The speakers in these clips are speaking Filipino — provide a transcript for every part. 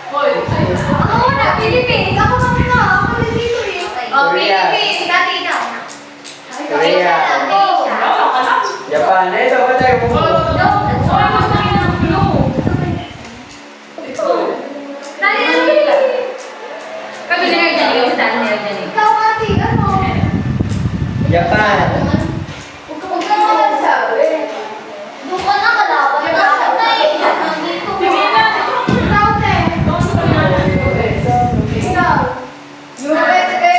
Ako muna, Philippines. Ako muna. Ako dito eh. Oh, Philippines. Dati ikaw. Korea. Japan. Ito ba tayo mo? Ikaw ate, ano? Japan. Huwag ka naman sabi. Doon ka na kalaban. Bakit na eh? Dito mo. Ikaw, te. Ikaw. USA.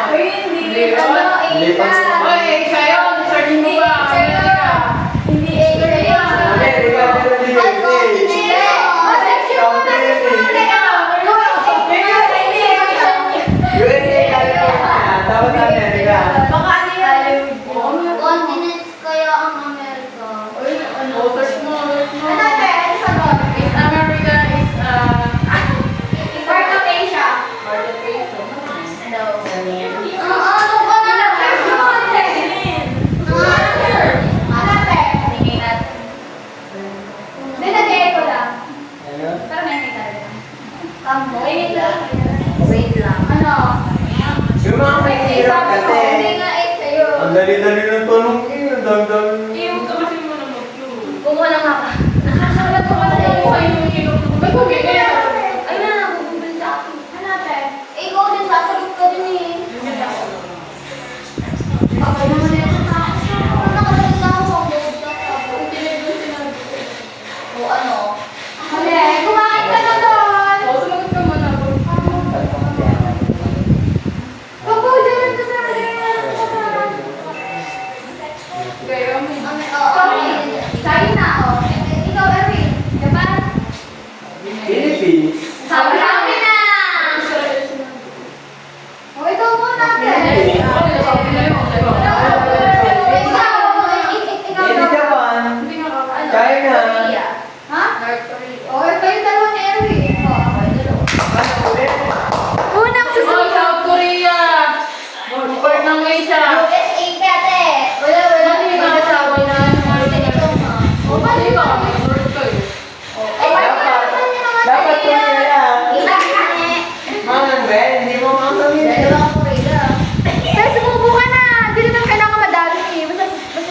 Ay, hindi. Ano, Asia. Hindi Asia. Amerika, pero di Ano, USA. hindi. Section mo na USA, California. Tawag na Amerika. Baka ano yan? Continents kaya ang Amerika. Ano, te? Ano sagot? Part of Asia. Ano ka na? Ano? Wait lang. Yung mga may hirap kasi. Ang dali-dali ng tanong eh. Ang dami-dami. Kumuha lang ako. Ay na, nagugugol sa akin. Ikaw din, sasagot ka din eh. Okay naman yan. Kung nakasagot na ako, ang bugod ka sa ako. O ano? Kumain ka na doon. Babaw dyan ka na rin. China, oh. Ikaw, Erwin. Japan. Philippines. Sabi na! O, ikaw muna, te. Hindi Japan. China. Ha? O, ito yung dalawa ni Erwin. Unang susunod. USA ka, te. Wala. O, bali ba? Dapat Korea. Manang Ben, hindi mo makasabihin. Dalawang Korea. Pero sumubo ka na. Hindi naman kailangan madali eh. Basta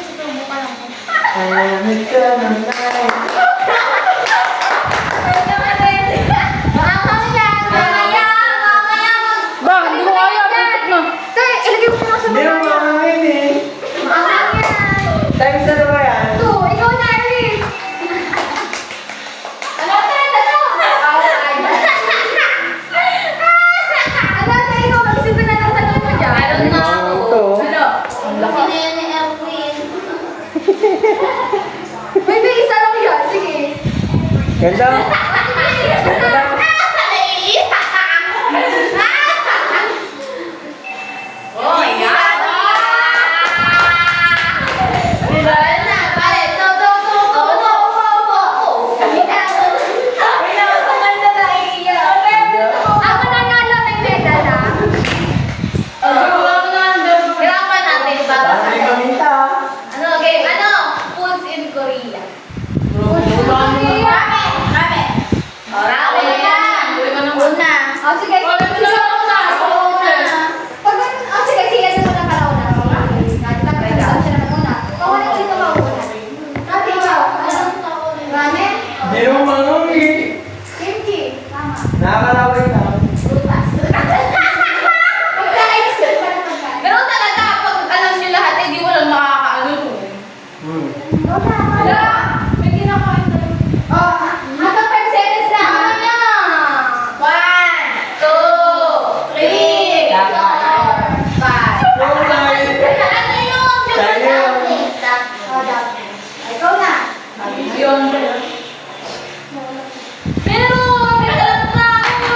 sumubo ka lang. It's a night. Maanghang yan. Mamaya. Te, ilagay mo na sa Hindi mo mamaya. makasabihin eh. Maanghang yan. Times na ba yan? Ito, ikaw na, Erwin. Ano, te? Ano? Ano, te? Ikaw, mag-isipin na ng tanong mo dyan. Meron na ako. Ito. Ang laki na yan ni Erwin. May isa lang yan. Sige. Ganda. Ganda. Oh my God! Wala na. Pare, go. Maganda na iiyak. Ako nanalo, may medal ah. Hirapan natin Parang may babasahin. kaminta. Ano, game? Ano? Foods in Korea. Ramen. Oh, ramen. Una. O, sige. Ako una. Pag, o, sige, sige. Ano muna ka una? Nagtatapos siya naman una. Ikaw, ano ulit ka mauna? Ate, ikaw. Ano? Ramen? Hindi mo makasabihin. Kimchi. Tama. Nakakalaway ka. Prutas. Pagkain. Pagkain. Pero talaga, pag alam niyo lahat, eh, di walang makakaano dun. Wala. May kinakain na. Oh, hanggang 5 seconds na. Ano niya? 1, 2, 3, 4, 5. Ano yung Tayo. Oh, dapat. Ikaw na. Yun. Pero, may alam na ako.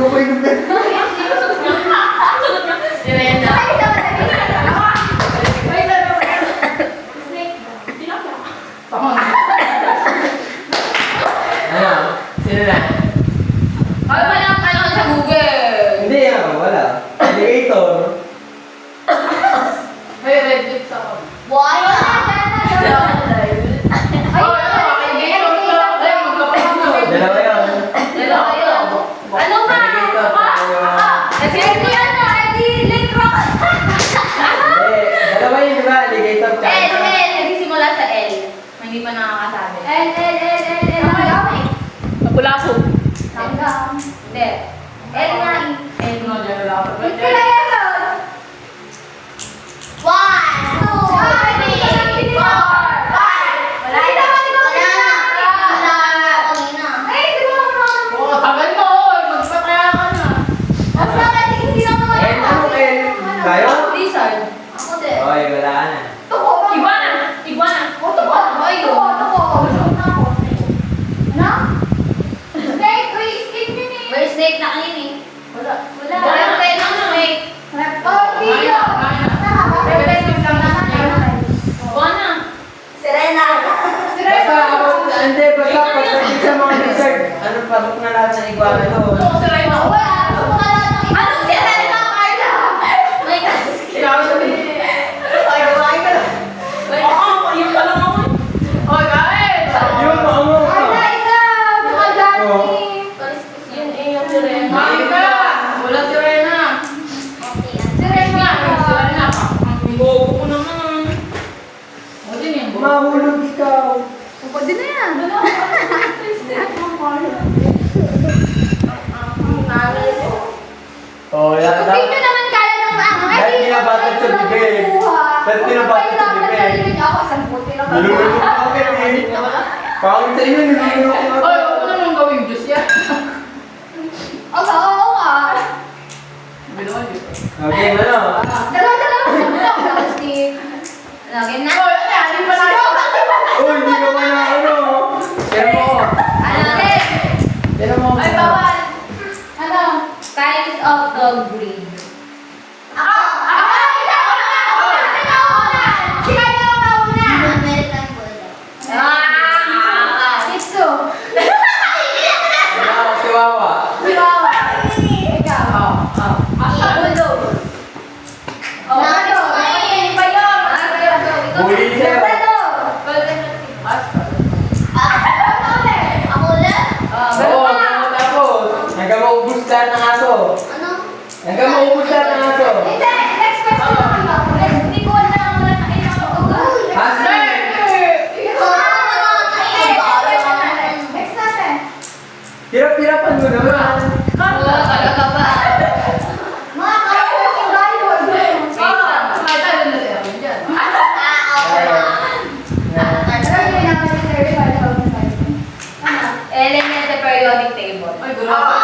ko yung Sirena. Ay, isa pa tayo. Wait, ano? Snake. Tilapia. Ano? Sino na? Ay, walang ano sa Google. Hindi wala. Alligator. May red lips ako. Buhaya. Dalawa yun. Dalawa yun. Ano ba? Alligator. Kasi Hindi. Dalawa yun, di ba? Alligator. L, nagsisimula sa L. Hindi pa nakakasabi. Napulaso. Langgam. Hindi. L nga. L nga. Ito na yan, oh. 1, 2, 3, 4, 5. Wala na. Wala na. Kanina. Ay, di ba ako naman? Oo, tagal mo. Magpataya ka na. Mas bakit hindi na naman Eh, ano eh? Tayo? Lizard. Ako din. Okay, wala na. Tuko. Iguana. Iguana. Oh, tuko. Ay, Tuko, tuko. Masarap na ako. Ano? Snake, wait, snake yun eh. May snake na kanina eh. Wala. Wala tayo ng snake. Oh, hindi yun. Iguana. Serena. Basta ako, hindi, basta pagdating sa mga lizard, ano, pasok na lahat ng iguana doon. Oo, sila yun. Anong Serena, Carla? May kasi. Kailangan sabihin. Ay, kumain ka na. Oo, yun pa lang ako. Oh, guys. Yung maungo ka. Yun eh, yung sirena. Kain ka. Wala sirena. Sirena. Sirena. Ang gogo ko naman. O, din yan. Mahulog ikaw. Pwede na yan. Oh, yan. Hindi nyo naman kaya ng ano. Dahil binabatid sa bibig. Dahil binabatid sa bibig. Ako, isang puti lang. Nilulunok ka kaya Pangit sa inyo, nilulunok ka. Ay, huwag mo naman gawin Diyos yan. Oo nga. Bilawan Diyos. Okay, ano? Dalawa. Steve. Lagyan na. Oy, ano, alin pa tayo? Uy, hindi ka man na ano. Pero mo. Ano natin? Pero mo. Ay, bawal. Ano? Kinds of dog breed. American Bulldog. Ah! Itsu. Ano, chihuahua. Chihuahua. Ikaw. Bulldog. Oh, Nado. ay, pa yun. Bully siya. Labrador. Golden Retriever. Ako ulit? Oo, ano tapos? Nagkamaubos lahat ng aso. Ano? Nagkamaubos lahat ng aso. Hindi. Next question naman ako. Hindi ko alam. Wala na kailangan. Husky. Next natin. Hirap-hirapan mo naman. Oo, talaga ba? Mga kapatid yung dialogue. Wait lang. May tayo na siya. Yan. Element sa periodic table. Ay, grabe.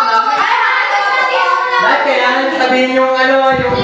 Lahat kailangan sabihin yung ano, yung